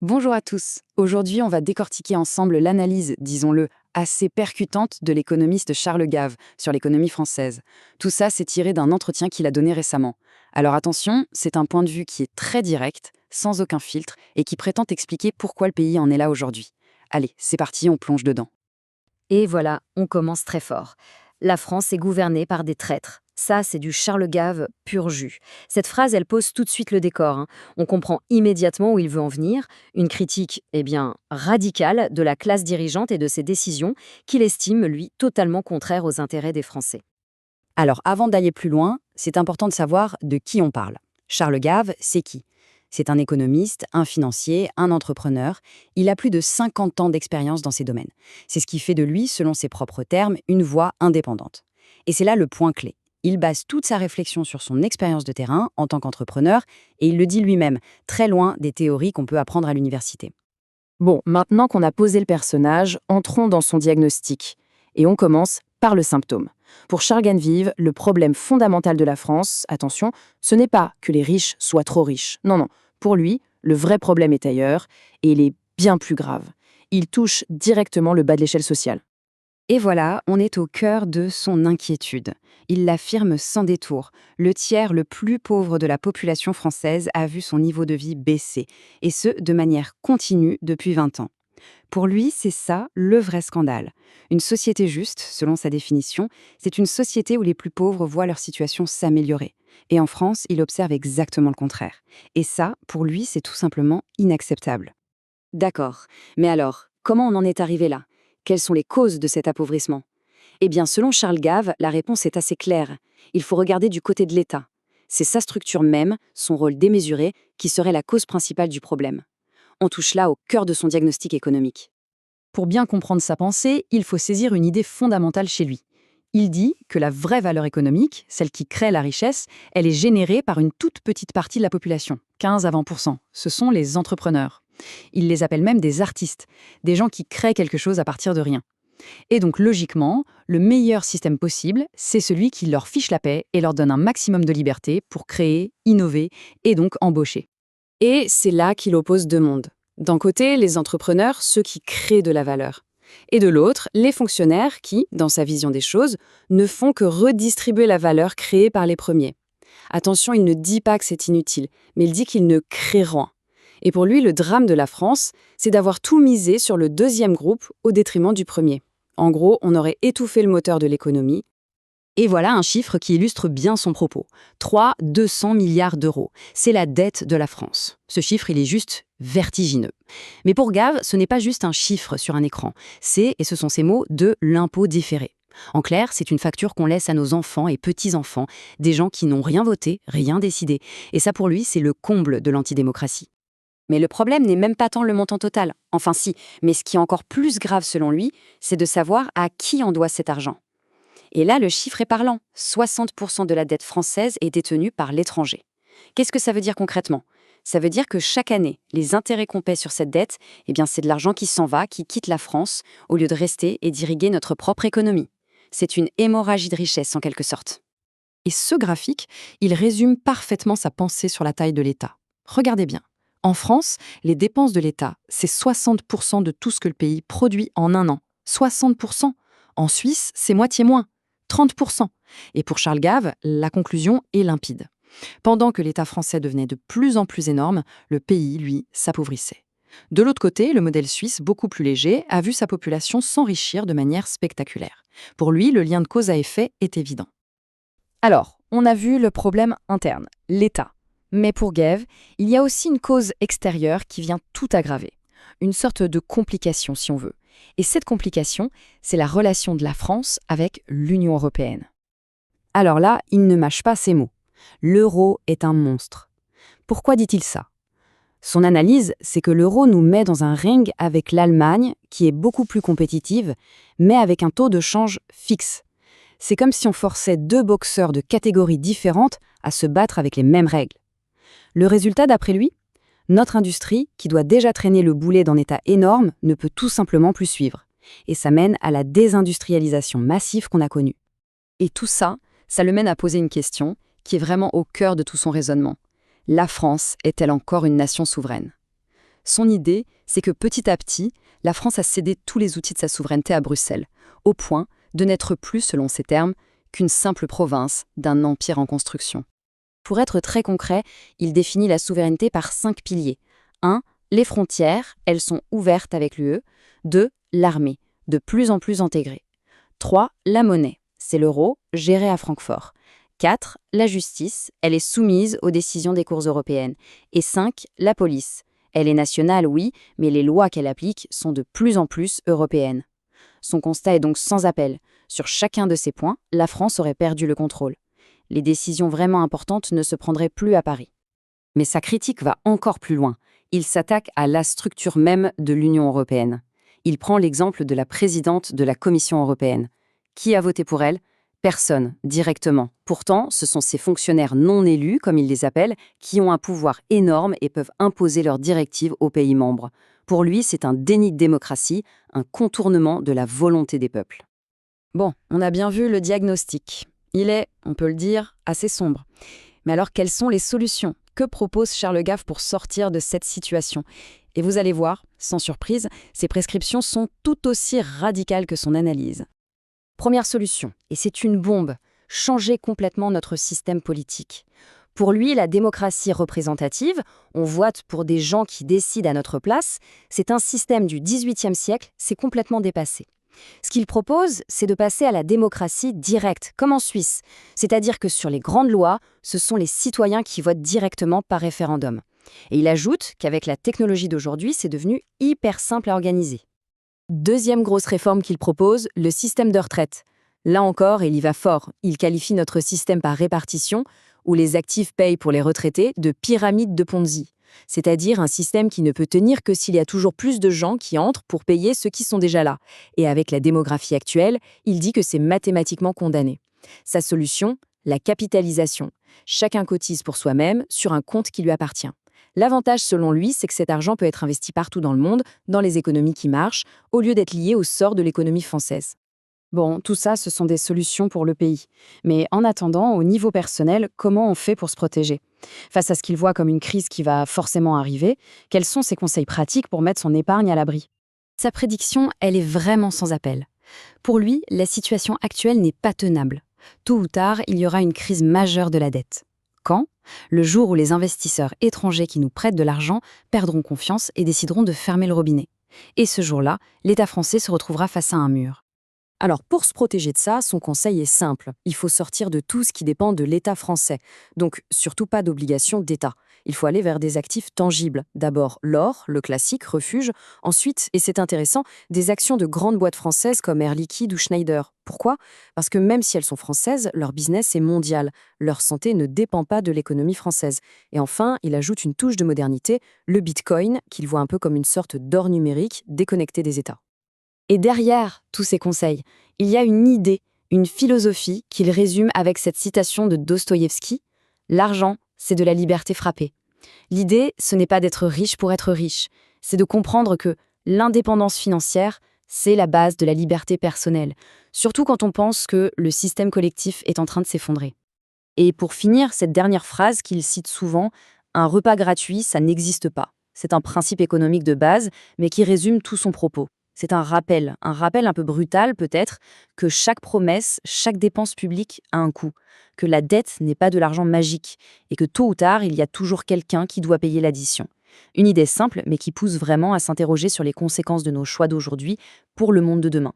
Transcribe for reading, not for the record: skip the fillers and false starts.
Bonjour à tous. Aujourd'hui, on va décortiquer ensemble l'analyse, disons-le, assez percutante de l'économiste Charles Gave sur l'économie française. Tout ça, c'est tiré d'un entretien qu'il a donné récemment. Alors attention, c'est un point de vue qui est très direct, sans aucun filtre, et qui prétend expliquer pourquoi le pays en est là aujourd'hui. Allez, c'est parti, on plonge dedans. Et voilà, on commence très fort. La France est gouvernée par des traîtres. Ça, c'est du Charles Gave pur jus. Cette phrase, elle pose tout de suite le décor. On comprend immédiatement où il veut en venir. Une critique, radicale de la classe dirigeante et de ses décisions qu'il estime, lui, totalement contraires aux intérêts des Français. Alors, avant d'aller plus loin, c'est important de savoir de qui on parle. Charles Gave, c'est qui? C'est un économiste, un financier, un entrepreneur. Il a plus de 50 ans d'expérience dans ces domaines. C'est ce qui fait de lui, selon ses propres termes, une voix indépendante. Et c'est là le point clé. Il base toute sa réflexion sur son expérience de terrain en tant qu'entrepreneur, et il le dit lui-même, très loin des théories qu'on peut apprendre à l'université. Bon, maintenant qu'on a posé le personnage, entrons dans son diagnostic. Et on commence par le symptôme. Pour Charles Ganvive, le problème fondamental de la France, attention, ce n'est pas que les riches soient trop riches. Non, non. Pour lui, le vrai problème est ailleurs, et il est bien plus grave. Il touche directement le bas de l'échelle sociale. Et voilà, on est au cœur de son inquiétude. Il l'affirme sans détour. Le tiers le plus pauvre de la population française a vu son niveau de vie baisser, et ce, de manière continue depuis 20 ans. Pour lui, c'est ça le vrai scandale. Une société juste, selon sa définition, c'est une société où les plus pauvres voient leur situation s'améliorer. Et en France, il observe exactement le contraire. Et ça, pour lui, c'est tout simplement inacceptable. D'accord. Mais alors, comment on en est arrivé là? Quelles sont les causes de cet appauvrissement? Eh bien, selon Charles Gave, la réponse est assez claire. Il faut regarder du côté de l'État. C'est sa structure même, son rôle démesuré, qui serait la cause principale du problème. On touche là au cœur de son diagnostic économique. Pour bien comprendre sa pensée, il faut saisir une idée fondamentale chez lui. Il dit que la vraie valeur économique, celle qui crée la richesse, elle est générée par une toute petite partie de la population, 15 à 20%. Ce sont les entrepreneurs. Il les appelle même des artistes, des gens qui créent quelque chose à partir de rien. Et donc, logiquement, le meilleur système possible, c'est celui qui leur fiche la paix et leur donne un maximum de liberté pour créer, innover et donc embaucher. Et c'est là qu'il oppose deux mondes. D'un côté, les entrepreneurs, ceux qui créent de la valeur. Et de l'autre, les fonctionnaires qui, dans sa vision des choses, ne font que redistribuer la valeur créée par les premiers. Attention, il ne dit pas que c'est inutile, mais il dit qu'ils ne créent rien. Et pour lui, le drame de la France, c'est d'avoir tout misé sur le deuxième groupe au détriment du premier. En gros, on aurait étouffé le moteur de l'économie. Et voilà un chiffre qui illustre bien son propos. 200 milliards d'euros. C'est la dette de la France. Ce chiffre, il est juste vertigineux. Mais pour Gave, ce n'est pas juste un chiffre sur un écran. C'est, et ce sont ces mots, de l'impôt différé. En clair, c'est une facture qu'on laisse à nos enfants et petits-enfants, des gens qui n'ont rien voté, rien décidé. Et ça, pour lui, c'est le comble de l'antidémocratie. Mais le problème n'est même pas tant le montant total. Enfin si, mais ce qui est encore plus grave selon lui, c'est de savoir à qui on doit cet argent. Et là, le chiffre est parlant. 60% de la dette française est détenue par l'étranger. Qu'est-ce que ça veut dire concrètement? Ça veut dire que chaque année, les intérêts qu'on paie sur cette dette, c'est de l'argent qui s'en va, qui quitte la France, au lieu de rester et d'irriguer notre propre économie. C'est une hémorragie de richesse en quelque sorte. Et ce graphique, il résume parfaitement sa pensée sur la taille de l'État. Regardez bien. En France, les dépenses de l'État, c'est 60% de tout ce que le pays produit en un an. 60%. En Suisse, c'est moitié moins. 30%. Et pour Charles Gave, la conclusion est limpide. Pendant que l'État français devenait de plus en plus énorme, le pays, lui, s'appauvrissait. De l'autre côté, le modèle suisse, beaucoup plus léger, a vu sa population s'enrichir de manière spectaculaire. Pour lui, le lien de cause à effet est évident. Alors, on a vu le problème interne, l'État. Mais pour Gave, il y a aussi une cause extérieure qui vient tout aggraver. Une sorte de complication, si on veut. Et cette complication, c'est la relation de la France avec l'Union européenne. Alors là, il ne mâche pas ses mots. L'euro est un monstre. Pourquoi dit-il ça? Son analyse, c'est que l'euro nous met dans un ring avec l'Allemagne, qui est beaucoup plus compétitive, mais avec un taux de change fixe. C'est comme si on forçait deux boxeurs de catégories différentes à se battre avec les mêmes règles. Le résultat, d'après lui, notre industrie, qui doit déjà traîner le boulet d'un état énorme, ne peut tout simplement plus suivre. Et ça mène à la désindustrialisation massive qu'on a connue. Et tout ça, ça le mène à poser une question qui est vraiment au cœur de tout son raisonnement. La France est-elle encore une nation souveraine? Son idée, c'est que petit à petit, la France a cédé tous les outils de sa souveraineté à Bruxelles, au point de n'être plus, selon ses termes, qu'une simple province d'un empire en construction. Pour être très concret, il définit la souveraineté par 5 piliers. 1. Les frontières, elles sont ouvertes avec l'UE. 2. L'armée, de plus en plus intégrée. 3. La monnaie, c'est l'euro, géré à Francfort. 4. La justice, elle est soumise aux décisions des cours européennes. Et 5. La police. Elle est nationale, oui, mais les lois qu'elle applique sont de plus en plus européennes. Son constat est donc sans appel. Sur chacun de ces points, la France aurait perdu le contrôle. Les décisions vraiment importantes ne se prendraient plus à Paris. Mais sa critique va encore plus loin. Il s'attaque à la structure même de l'Union européenne. Il prend l'exemple de la présidente de la Commission européenne. Qui a voté pour elle ? Personne, directement. Pourtant, ce sont ces fonctionnaires non élus, comme il les appelle, qui ont un pouvoir énorme et peuvent imposer leurs directives aux pays membres. Pour lui, c'est un déni de démocratie, un contournement de la volonté des peuples. Bon, on a bien vu le diagnostic. Il est, on peut le dire, assez sombre. Mais alors, quelles sont les solutions ? Que propose Charles Gave pour sortir de cette situation ? Et vous allez voir, sans surprise, ses prescriptions sont tout aussi radicales que son analyse. Première solution, et c'est une bombe, changer complètement notre système politique. Pour lui, la démocratie représentative, on vote pour des gens qui décident à notre place, c'est un système du XVIIIe siècle, c'est complètement dépassé. Ce qu'il propose, c'est de passer à la démocratie directe, comme en Suisse. C'est-à-dire que sur les grandes lois, ce sont les citoyens qui votent directement par référendum. Et il ajoute qu'avec la technologie d'aujourd'hui, c'est devenu hyper simple à organiser. Deuxième grosse réforme qu'il propose, le système de retraite. Là encore, il y va fort. Il qualifie notre système par répartition, où les actifs payent pour les retraités, de pyramide de Ponzi. C'est-à-dire un système qui ne peut tenir que s'il y a toujours plus de gens qui entrent pour payer ceux qui sont déjà là. Et avec la démographie actuelle, il dit que c'est mathématiquement condamné. Sa solution, la capitalisation. Chacun cotise pour soi-même sur un compte qui lui appartient. L'avantage, selon lui, c'est que cet argent peut être investi partout dans le monde, dans les économies qui marchent, au lieu d'être lié au sort de l'économie française. Bon, tout ça, ce sont des solutions pour le pays. Mais en attendant, au niveau personnel, comment on fait pour se protéger ? Face à ce qu'il voit comme une crise qui va forcément arriver, quels sont ses conseils pratiques pour mettre son épargne à l'abri ? Sa prédiction, elle est vraiment sans appel. Pour lui, la situation actuelle n'est pas tenable. Tôt ou tard, il y aura une crise majeure de la dette. Quand ? Le jour où les investisseurs étrangers qui nous prêtent de l'argent perdront confiance et décideront de fermer le robinet. Et ce jour-là, l'État français se retrouvera face à un mur. Alors, pour se protéger de ça, son conseil est simple. Il faut sortir de tout ce qui dépend de l'État français. Donc, surtout pas d'obligation d'État. Il faut aller vers des actifs tangibles. D'abord, l'or, le classique, refuge. Ensuite, et c'est intéressant, des actions de grandes boîtes françaises comme Air Liquide ou Schneider. Pourquoi ? Parce que même si elles sont françaises, leur business est mondial. Leur santé ne dépend pas de l'économie française. Et enfin, il ajoute une touche de modernité, le Bitcoin, qu'il voit un peu comme une sorte d'or numérique déconnecté des États. Et derrière tous ces conseils, il y a une idée, une philosophie qu'il résume avec cette citation de Dostoïevski : « L'argent, c'est de la liberté frappée ». L'idée, ce n'est pas d'être riche pour être riche, c'est de comprendre que l'indépendance financière, c'est la base de la liberté personnelle, surtout quand on pense que le système collectif est en train de s'effondrer. Et pour finir, cette dernière phrase qu'il cite souvent, « Un repas gratuit, ça n'existe pas ». C'est un principe économique de base, mais qui résume tout son propos. C'est un rappel un peu brutal peut-être, que chaque promesse, chaque dépense publique a un coût, que la dette n'est pas de l'argent magique, et que tôt ou tard, il y a toujours quelqu'un qui doit payer l'addition. Une idée simple, mais qui pousse vraiment à s'interroger sur les conséquences de nos choix d'aujourd'hui pour le monde de demain.